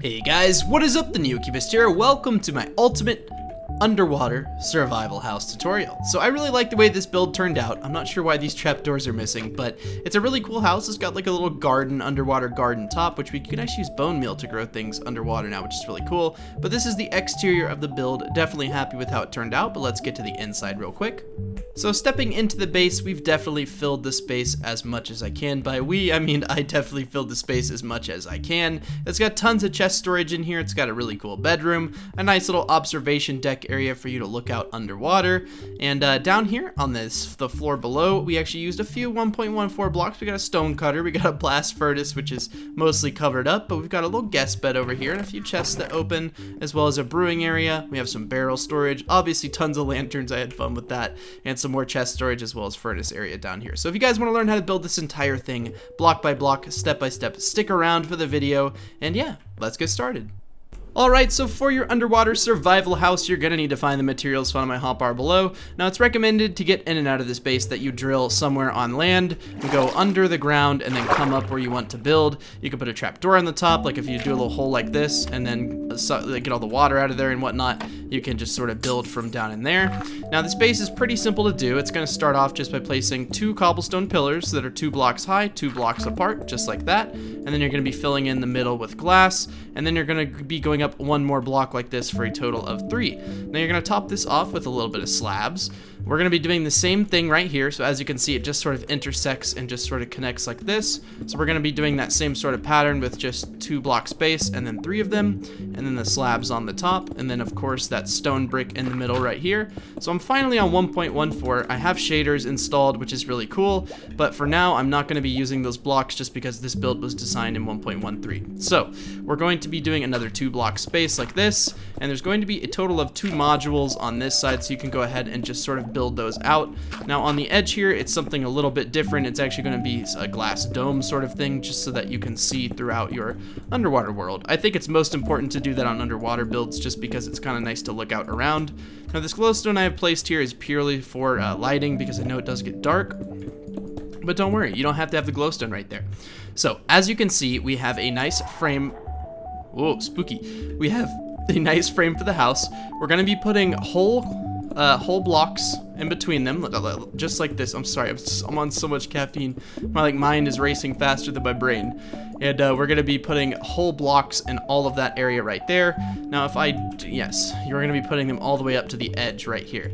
Hey guys, what is up? The Neocubist here. Welcome to my ultimate underwater survival house tutorial. So I really like the way this build turned out. I'm not sure why these trapdoors are missing, but it's a really cool house. It's got like a little garden, underwater garden top, which we can actually use bone meal to grow things underwater now, which is really cool. But this is the exterior of the build. Definitely happy with how it turned out, but let's get to the inside real quick. So stepping into the base, we've definitely filled the space as much as I can. By we, I mean I definitely filled the space as much as I can. It's got tons of chest storage in here. It's got a really cool bedroom, a nice little observation deck area for you to look out underwater. And down here on the floor below, we actually used a few 1.14 blocks. We got a stone cutter, we got a blast furnace, which is mostly covered up, but we've got a little guest bed over here and a few chests that open, as well as a brewing area. We have some barrel storage, obviously tons of lanterns. I had fun with that, and some more chest storage, as well as furnace area down here. So if you guys want to learn how to build this entire thing block by block, step by step, stick around for the video, and yeah, let's get started. Alright, so for your underwater survival house, you're going to need to find the materials found on my hotbar below. Now, it's recommended to get in and out of this base that you drill somewhere on land, go under the ground, and then come up where you want to build. You can put a trapdoor on the top, like if you do a little hole like this, and then get all the water out of there and whatnot, you can just sort of build from down in there. Now, this base is pretty simple to do. It's going to start off just by placing 2 cobblestone pillars that are 2 blocks high, 2 blocks apart, just like that. And then you're going to be filling in the middle with glass, and then you're going to be going up 1 more block like this for a total of 3. Now you're going to top this off with a little bit of slabs. We're going to be doing the same thing right here. So as you can see, it just sort of intersects and just sort of connects like this. So we're going to be doing that same sort of pattern with just 2 block space and then 3 of them, and then the slabs on the top, and then of course that stone brick in the middle right here. So I'm finally on 1.14. I have shaders installed, which is really cool, but for now I'm not going to be using those blocks just because this build was designed in 1.13. So we're going to be doing another 2 block space like this, and there's going to be a total of 2 modules on this side, so you can go ahead and just sort of build those out. Now on the edge here, it's something a little bit different. It's actually going to be a glass dome sort of thing, just so that you can see throughout your underwater world. I think it's most important to do that on underwater builds just because it's kind of nice to look out around. Now this glowstone I have placed here is purely for lighting, because I know it does get dark. But don't worry, you don't have to have the glowstone right there. So as you can see, we have a nice frame. Whoa, spooky. We have a nice frame for the house. We're going to be putting whole blocks in between them, just like this. I'm sorry, I'm on so much caffeine. My mind is racing faster than my brain. And we're going to be putting whole blocks in all of that area right there. Now yes, you're going to be putting them all the way up to the edge right here.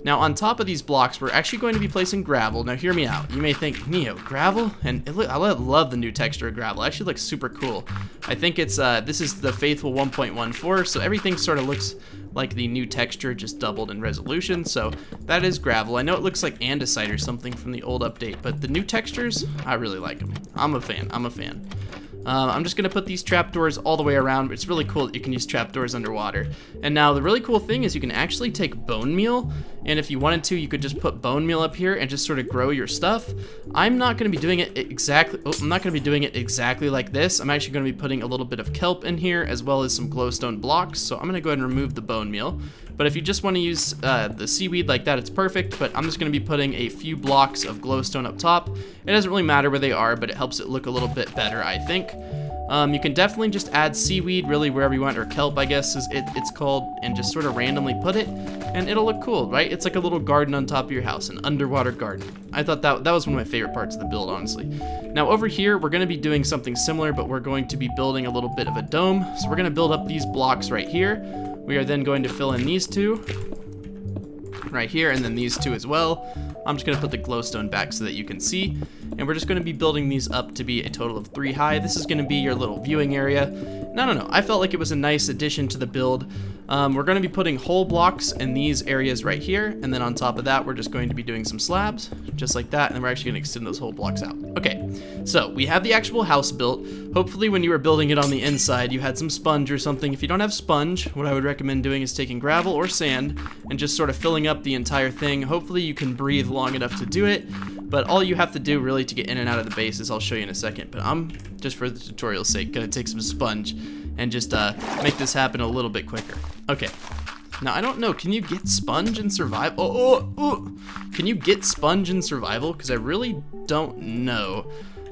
Now on top of these blocks, we're actually going to be placing gravel. Now hear me out. You may think, Neo, gravel? And I love the new texture of gravel. It actually looks super cool. I think it's, this is the faithful 1.14, so everything sort of looks like the new texture, just doubled in resolution. So that is gravel. I know it looks like andesite or something from the old update, but the new textures, I really like them. I'm a fan. I'm just gonna put these trapdoors all the way around. It's really cool that you can use trapdoors underwater. And now the really cool thing is you can actually take bone meal, and if you wanted to, you could just put bone meal up here and just sort of grow your stuff. I'm not gonna be doing it exactly. I'm not gonna be doing it exactly like this. I'm actually gonna be putting a little bit of kelp in here, as well as some glowstone blocks. So I'm gonna go ahead and remove the bone meal. But if you just want to use the seaweed like that, it's perfect. But I'm just going to be putting a few blocks of glowstone up top. It doesn't really matter where they are, but it helps it look a little bit better, I think. You can definitely just add seaweed really wherever you want, or kelp, I guess it's called, and just sort of randomly put it, and it'll look cool, right? It's like a little garden on top of your house, an underwater garden. I thought that was one of my favorite parts of the build, honestly. Now over here, we're going to be doing something similar, but we're going to be building a little bit of a dome. So we're going to build up these blocks right here. We are then going to fill in these 2 right here, and then these 2 as well. I'm just going to put the glowstone back so that you can see, and we're just going to be building these up to be a total of 3 high. This is going to be your little viewing area. I don't know, I felt like it was a nice addition to the build. We're going to be putting whole blocks in these areas right here, and then on top of that, we're just going to be doing some slabs, just like that, and then we're actually going to extend those whole blocks out. Okay, so we have the actual house built. Hopefully when you were building it on the inside, you had some sponge or something. If you don't have sponge, what I would recommend doing is taking gravel or sand and just sort of filling up the entire thing. Hopefully you can breathe long enough to do it, but all you have to do really to get in and out of the base is I'll show you in a second, but I'm, just for the tutorial's sake, gonna take some sponge and just make this happen a little bit quicker. Okay, now I don't know, can you get sponge in survival? Can you get sponge in survival? Because I really don't know.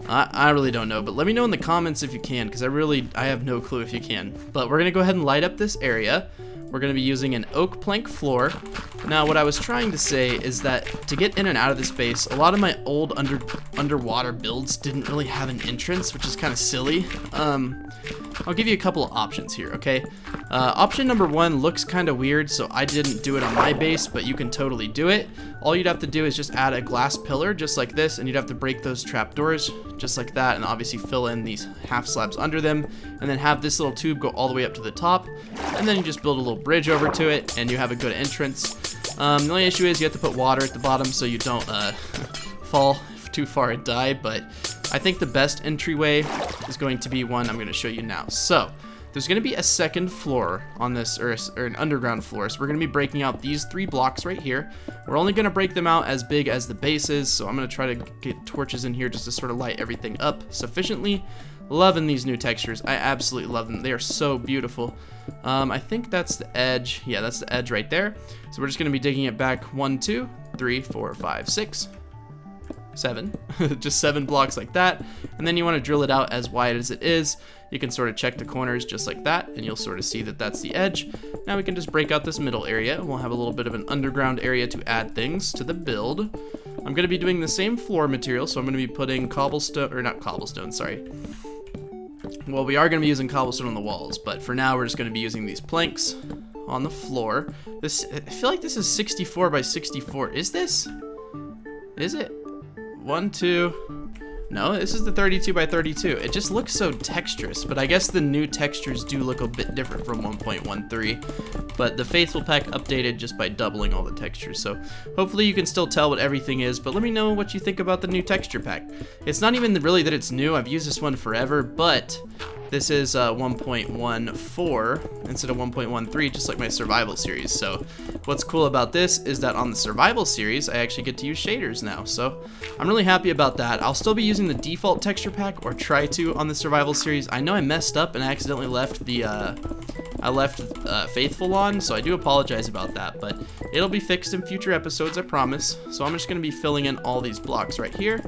I really don't know, but let me know in the comments if you can, because I have no clue if you can. But we're gonna go ahead and light up this area. We're gonna be using an oak plank floor. Now, what I was trying to say is that to get in and out of this base, a lot of my old underwater builds didn't really have an entrance, which is kind of silly. I'll give you a couple of options here, okay? Option number one looks kind of weird, so I didn't do it on my base, but you can totally do it. All you'd have to do is just add a glass pillar just like this, and you'd have to break those trapdoors just like that, and obviously fill in these half slabs under them, and then have this little tube go all the way up to the top, and then you just build a little bridge over to it, and you have a good entrance. The only issue is you have to put water at the bottom so you don't fall too far and die, but I think the best entryway is going to be one I'm going to show you now. So there's going to be a second floor on this, or an underground floor. So we're going to be breaking out these 3 blocks right here. We're only going to break them out as big as the base is, so I'm going to try to get torches in here just to sort of light everything up sufficiently. Loving these new textures. I absolutely love them. They are so beautiful. I think that's the edge. Yeah, that's the edge right there. So we're just going to be digging it back 1, 2, 3, 4, 5, 6, 7. Just 7 blocks like that. And then you want to drill it out as wide as it is. You can sort of check the corners just like that, and you'll sort of see that that's the edge. Now we can just break out this middle area. We'll have a little bit of an underground area to add things to the build. I'm going to be doing the same floor material, so I'm going to be putting cobblestone, or not cobblestone, sorry. Well, we are going to be using cobblestone on the walls, but for now we're just going to be using these planks on the floor. I feel like this is 64 by 64. Is this? Is it? 1, 2. No, this is the 32 by 32. It just looks so texturous, but I guess the new textures do look a bit different from 1.13. But the Faithful Pack updated just by doubling all the textures, so hopefully you can still tell what everything is, but let me know what you think about the new texture pack. It's not even really that it's new, I've used this one forever, but this is 1.14 instead of 1.13, just like my survival series. So what's cool about this is that on the survival series, I actually get to use shaders now. So I'm really happy about that. I'll still be using the default texture pack, or try to, on the survival series. I know I messed up and I accidentally left the Faithful on, so I do apologize about that, but it'll be fixed in future episodes, I promise. So I'm just going to be filling in all these blocks right here.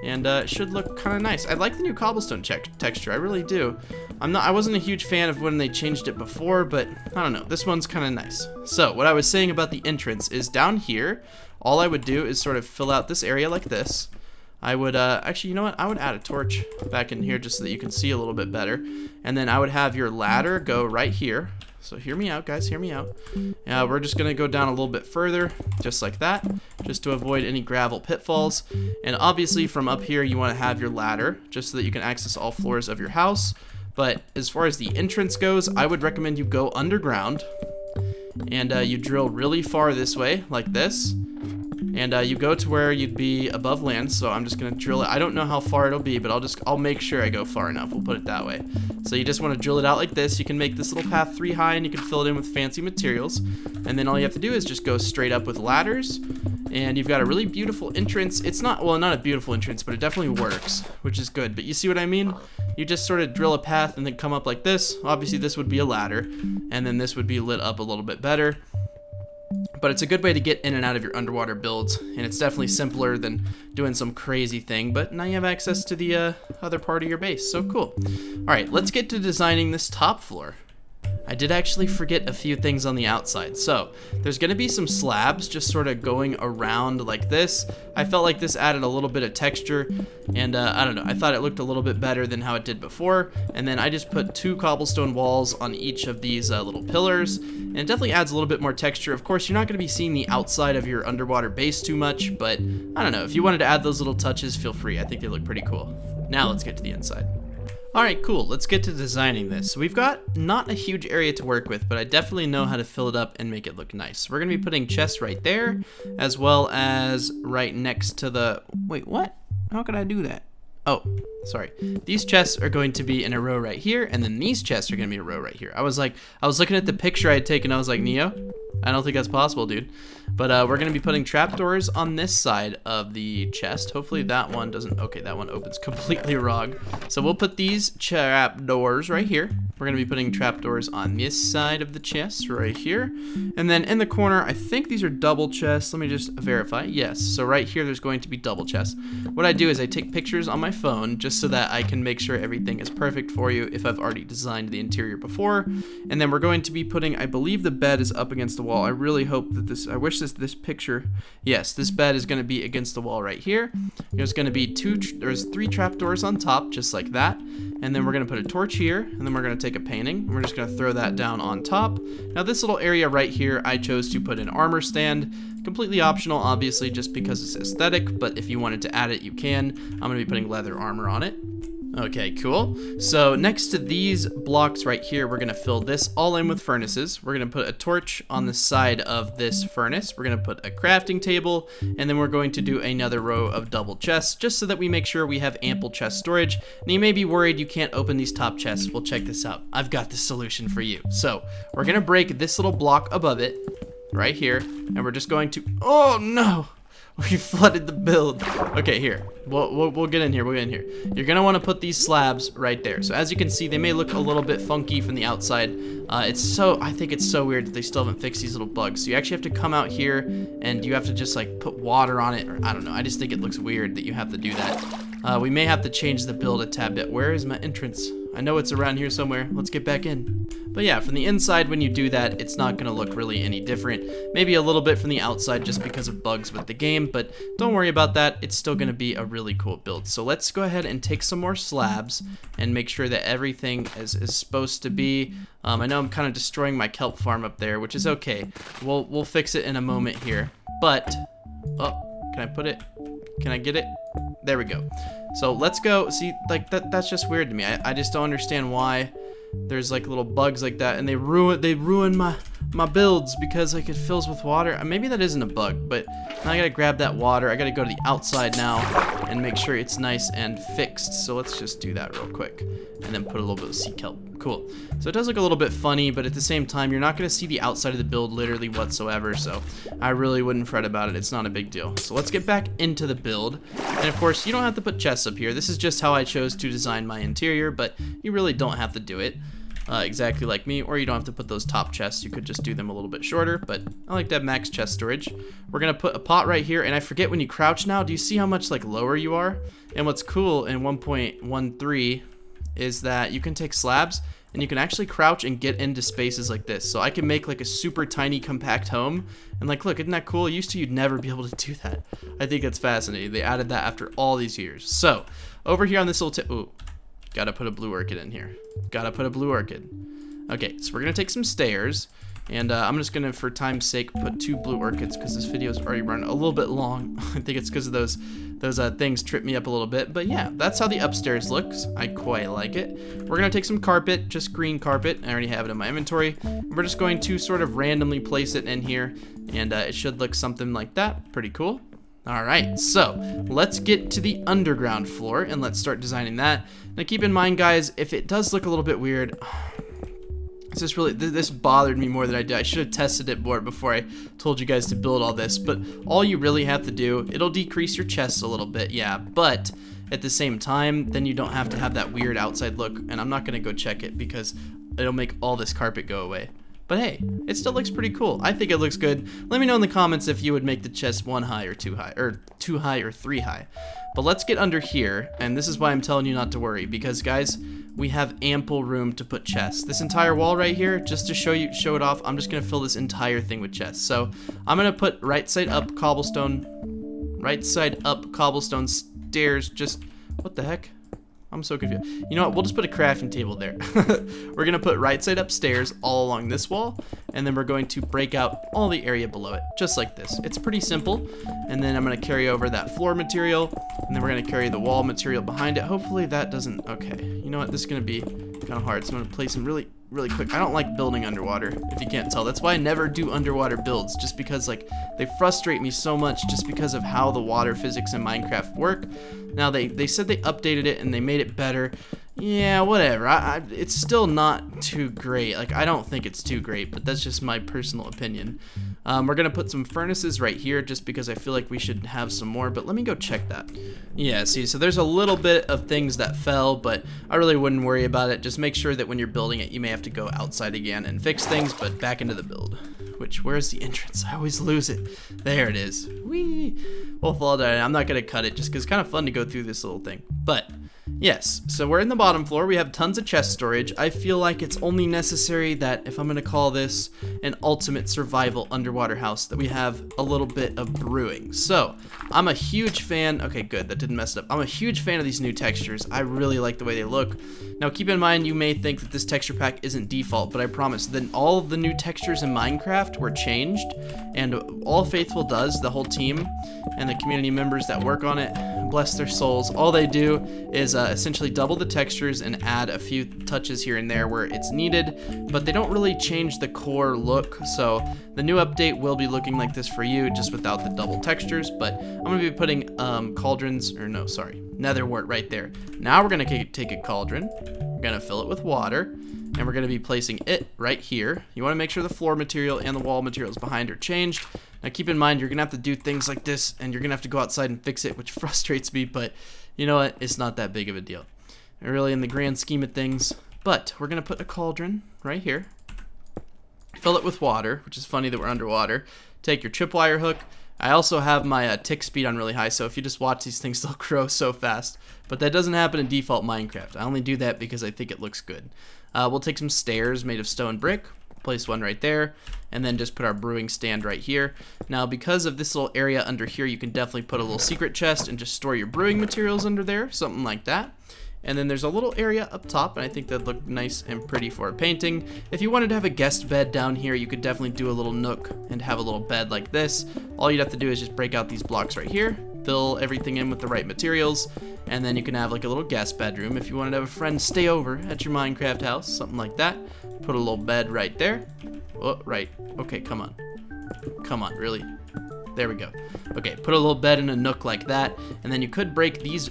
And it should look kind of nice. I like the new cobblestone texture, I really do. I wasn't a huge fan of when they changed it before, but I don't know, this one's kind of nice. So what I was saying about the entrance is down here, all I would do is sort of fill out this area like this. I would, actually, you know what, I would add a torch back in here just so that you can see a little bit better. And then I would have your ladder go right here. So hear me out, guys, hear me out. We're just gonna go down a little bit further, just like that, just to avoid any gravel pitfalls. And obviously from up here, you wanna have your ladder, just so that you can access all floors of your house. But as far as the entrance goes, I would recommend you go underground, and you drill really far this way, like this. And you go to where you'd be above land, so I'm just gonna drill it. I don't know how far it'll be, but I'll make sure I go far enough, we'll put it that way. So you just wanna drill it out like this. You can make this little path 3 high, and you can fill it in with fancy materials. And then all you have to do is just go straight up with ladders, and you've got a really beautiful entrance. It's not, well, not a beautiful entrance, but it definitely works, which is good. But you see what I mean? You just sort of drill a path and then come up like this. Obviously this would be a ladder, and then this would be lit up a little bit better. But it's a good way to get in and out of your underwater builds, and it's definitely simpler than doing some crazy thing, but now you have access to the other part of your base, so cool. Alright, let's get to designing this top floor. I did actually forget a few things on the outside. So there's going to be some slabs just sort of going around like this. I felt like this added a little bit of texture, and I don't know, I thought it looked a little bit better than how it did before. And then I just put 2 cobblestone walls on each of these little pillars, and it definitely adds a little bit more texture. Of course, you're not going to be seeing the outside of your underwater base too much, but I don't know, if you wanted to add those little touches, feel free. I think they look pretty cool. Now let's get to the inside. Alright, cool, let's get to designing this. So we've got not a huge area to work with, but I definitely know how to fill it up and make it look nice. We're going to be putting chests right there, as well as right next to the... Wait, what? How could I do that? Oh, sorry. These chests are going to be in a row right here, and then these chests are going to be a row right here. I was looking at the picture I had taken, I was like, Neo, I don't think that's possible, dude. But we're going to be putting trapdoors on this side of the chest. Hopefully that one doesn't, okay, that one opens completely wrong. So we'll put these trapdoors right here. We're going to be putting trapdoors on this side of the chest right here. And then in the corner, I think these are double chests. Let me just verify. Yes, so right here there's going to be double chests. What I do is I take pictures on my phone just so that I can make sure everything is perfect for you if I've already designed the interior before. And then we're going to be putting, I believe the bed is up against the wall. I really hope that I wish this picture, yes, this bed is going to be against the wall right here. There's going to be there's 3 trapdoors on top, just like that. And then we're going to put a torch here, and then we're going to take a painting. We're just going to throw that down on top. Now this little area right here, I chose to put an armor stand. Completely optional, obviously, just because it's aesthetic, but if you wanted to add it, you can. I'm going to be putting leather armor on it. Okay, cool. So next to these blocks right here, we're going to fill this all in with furnaces. We're going to put a torch on the side of this furnace. We're going to put a crafting table, and then we're going to do another row of double chests, just so that we make sure we have ample chest storage. And you may be worried you can't open these top chests. Well, check this out. I've got the solution for you. So we're going to break this little block above it right here, and we're just going to, oh no! We flooded the build. Okay, here. We'll get in here. We'll get in here. You're going to want to put these slabs right there. So as you can see, they may look a little bit funky from the outside. I think it's so weird that they still haven't fixed these little bugs. So you actually have to come out here and you have to just like put water on it. Or I don't know. I just think it looks weird that you have to do that. We may have to change the build a tad bit. Where is my entrance? I know it's around here somewhere. Let's get back in. But yeah, from the inside, when you do that, it's not going to look really any different. Maybe a little bit from the outside just because of bugs with the game, but don't worry about that. It's still going to be a really cool build. So let's go ahead and take some more slabs and make sure that everything is supposed to be. I know I'm kind of destroying my kelp farm up there, which is okay. We'll fix it in a moment here. But, oh, can I put it? Can I get it? There we go. So let's go. See, like that's just weird to me. I just don't understand why there's like little bugs like that, and they ruin my builds because like it fills with water. Maybe that isn't a bug, but now I gotta grab that water. I gotta go to the outside now and make sure it's nice and fixed. So let's just do that real quick, and then put a little bit of sea kelp. Cool. So it does look a little bit funny, but at the same time, you're not gonna see the outside of the build literally whatsoever. So I really wouldn't fret about it. It's not a big deal. So let's get back into the build. And of course, you don't have to put chests up here. This is just how I chose to design my interior, but you really don't have to do it exactly like me, or you don't have to put those top chests. You could just do them a little bit shorter, but I like to have max chest storage. We're gonna put a pot right here, and I forget when you crouch now, do you see how much like lower you are? And what's cool in 1.13 is that you can take slabs and you can actually crouch and get into spaces like this. So I can make like a super tiny compact home, and like look, isn't that cool? Used to you'd never be able to do that. I think that's fascinating. They added that after all these years. So over here on this little tip, ooh, gotta put a blue orchid in here. Gotta put a blue orchid. Okay, so we're gonna take some stairs, and I'm just gonna, for time's sake, put 2 blue orchids because this video's already run a little bit long. I think it's because of those things trip me up a little bit. But yeah, that's how the upstairs looks. I quite like it. We're gonna take some carpet, just green carpet. I already have it in my inventory. We're just going to sort of randomly place it in here, and it should look something like that. Pretty cool. Alright, so let's get to the underground floor and let's start designing that. Now keep in mind, guys, if it does look a little bit weird, this bothered me more than I did. I should have tested it more before I told you guys to build all this, but all you really have to do, it'll decrease your chest a little bit, yeah, but at the same time, then you don't have to have that weird outside look, and I'm not going to go check it because it'll make all this carpet go away. But hey, it still looks pretty cool. I think it looks good. Let me know in the comments if you would make the chest 1 high or 2 high, or 2 high or 3 high. But let's get under here, and this is why I'm telling you not to worry, because guys, we have ample room to put chests. This entire wall right here, just to show it off, I'm just gonna fill this entire thing with chests. So I'm gonna put right side up cobblestone stairs. Just what the heck? I'm so confused. You know what? We'll just put a crafting table there. We're going to put right side upstairs all along this wall, and then we're going to break out all the area below it, just like this. It's pretty simple. And then I'm going to carry over that floor material, and then we're going to carry the wall material behind it. Hopefully that doesn't... Okay, you know what? This is going to be kind of hard, so I'm going to place them really quick. I don't like building underwater, if you can't tell. That's why I never do underwater builds, just because like they frustrate me so much just because of how the water physics in Minecraft work. Now they said they updated it and they made it better, Yeah, whatever. It's still not too great. Like, I don't think it's too great, but that's just my personal opinion. We're gonna put some furnaces right here just because I feel like we should have some more, but let me go check that. Yeah, see, so there's a little bit of things that fell, but I really wouldn't worry about it. Just make sure that when you're building it, you may have to go outside again and fix things, but back into the build. Where's the entrance? I always lose it. There it is. Whee! We'll fall down. I'm not gonna cut it just because it's kind of fun to go through this little thing. But yes, so we're in the bottom floor. We have tons of chest storage. I feel like it's only necessary that if I'm gonna call this an ultimate survival underwater house, that we have a little bit of brewing. So I'm a huge fan. Okay, good. That didn't mess it up. I'm a huge fan of these new textures. I really like the way they look. Now keep in mind, you may think that this texture pack isn't default, but I promise that all of the new textures in Minecraft were changed, and all Faithful does, the whole team and the community members that work on it, bless their souls, all they do is essentially double the textures and add a few touches here and there where it's needed, but they don't really change the core look. So the new update will be looking like this for you, just without the double textures. But I'm gonna be putting nether wart right there. Now we're gonna take a cauldron, we're gonna fill it with water, and we're gonna be placing it right here. You wanna make sure the floor material and the wall materials behind are changed. Now keep in mind, you're gonna have to do things like this, and you're gonna have to go outside and fix it, which frustrates me, but you know what? It's not that big of a deal, really, in the grand scheme of things. But we're gonna put a cauldron right here, fill it with water, which is funny that we're underwater. Take your tripwire hook. I also have my tick speed on really high, so if you just watch these things, they'll grow so fast. But that doesn't happen in default Minecraft. I only do that because I think it looks good. We'll take some stairs made of stone brick, place one right there, and then just put our brewing stand right here. Now because of this little area under here, you can definitely put a little secret chest and just store your brewing materials under there, something like that. And then there's a little area up top, and I think that'd look nice and pretty for a painting. If you wanted to have a guest bed down here, you could definitely do a little nook and have a little bed like this. All you'd have to do is just break out these blocks right here, fill everything in with the right materials, and then you can have like a little guest bedroom if you wanted to have a friend stay over at your Minecraft house, something like that. Put a little bed right there. Oh, right. Okay, come on. Come on, really? There we go. Okay, put a little bed in a nook like that, and then you could break these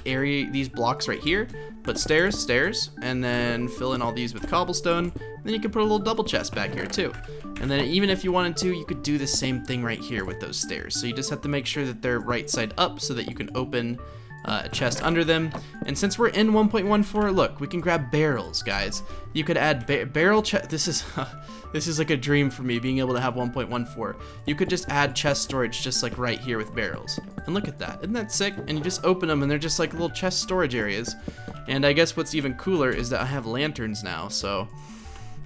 blocks right here, put stairs, and then fill in all these with cobblestone. Then you could put a little double chest back here too. And then even if you wanted to, you could do the same thing right here with those stairs. So you just have to make sure that they're right side up so that you can open a chest under them. And since we're in 1.14, look, we can grab barrels, guys. You could add barrel chest. This is like a dream for me, being able to have 1.14. You could just add chest storage just like right here with barrels. And look at that, isn't that sick? And you just open them and they're just like little chest storage areas. And I guess what's even cooler is that I have lanterns now, so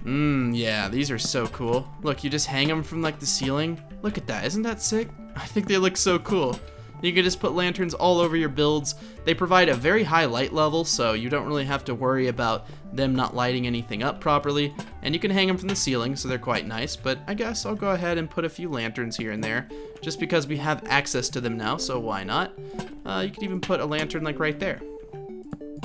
yeah, these are so cool. Look, you just hang them from like the ceiling. Look at that, isn't that sick? I think they look so cool. You can just put lanterns all over your builds. They provide a very high light level, so you don't really have to worry about them not lighting anything up properly. And you can hang them from the ceiling, so they're quite nice. But I guess I'll go ahead and put a few lanterns here and there, just because we have access to them now, so why not? You could even put a lantern like right there.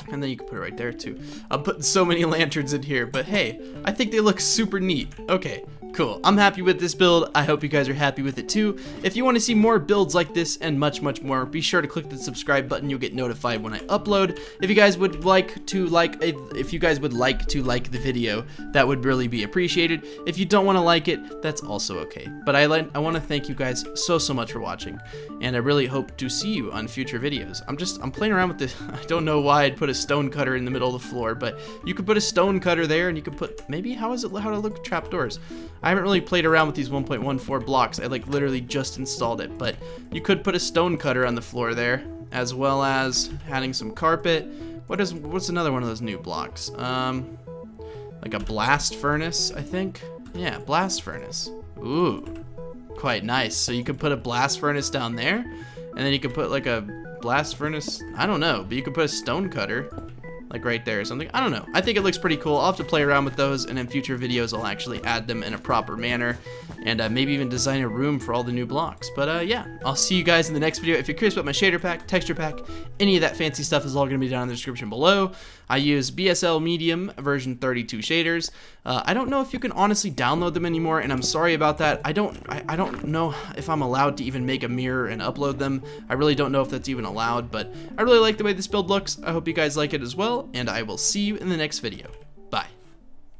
And then you can put it right there too. I'm putting so many lanterns in here, but hey, I think they look super neat. Okay, cool. I'm happy with this build. I hope you guys are happy with it too. If you want to see more builds like this and much more, be sure to click the subscribe button. You'll get notified when I upload. If you guys would like to like the video, that would really be appreciated. If you don't want to like it, that's also okay. But I want to thank you guys so much for watching, and I really hope to see you on future videos. I'm playing around with this. I don't know why I'd put a stone cutter in the middle of the floor, but you could put a stone cutter there, and you could put maybe how to look at trapdoors. I haven't really played around with these 1.14 blocks. I like literally just installed it, but you could put a stone cutter on the floor there, as well as adding some carpet. What's another one of those new blocks? Like a blast furnace, I think. Yeah, blast furnace. Ooh, quite nice. So you could put a blast furnace down there, and then you could put like a blast furnace. I don't know, but you could put a stone cutter like right there or something. I don't know. I think it looks pretty cool. I'll have to play around with those, and in future videos I'll actually add them in a proper manner, and maybe even design a room for all the new blocks. But yeah, I'll see you guys in the next video. If you're curious about my shader pack, texture pack, any of that fancy stuff is all going to be down in the description below. I use BSL Medium version 32 shaders. I don't know if you can honestly download them anymore, and I'm sorry about that. I don't know if I'm allowed to even make a mirror and upload them. I really don't know if that's even allowed, but I really like the way this build looks. I hope you guys like it as well. tutorial, and I will see you in the next video. Bye.